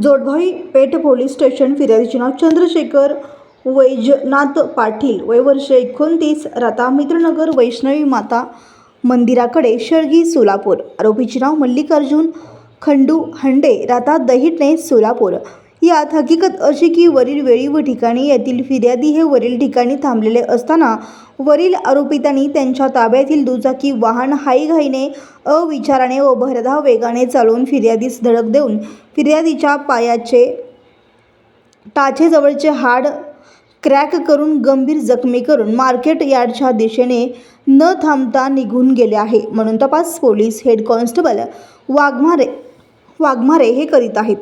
जोडभाई पेठ police station फिर्यादीचे नाव चंद्रशेखर वैजनाथ पाटील, वय वर्ष 29, राहता मित्रनगर वैष्णवी माता मंदिराकडे, शेळगी, सोलापूर। आरोपीचे नाव मल्लिकार्जुन खंडू हंडे, राहता दहिटणे, सोलापूर। यात हकीकत अशी की वरील वेळी व ठिकाणी येथील फिर्यादी हे वरील ठिकाणी थांबलेले असताना वरील आरोपितांनी त्यांच्या ताब्यातील दुचाकी वाहन हाईघाईने, अविचाराने व भरधाव वेगाने चालवून फिर्यादीस धडक देऊन फिर्यादीच्या पायाचे टाचेजवळचे हाड क्रॅक करून गंभीर जखमी करून मार्केट यार्डच्या दिशेने न थांबता निघून गेले आहे, म्हणून तपास पोलीस हेड कॉन्स्टेबल वाघमारे हे करीत आहेत।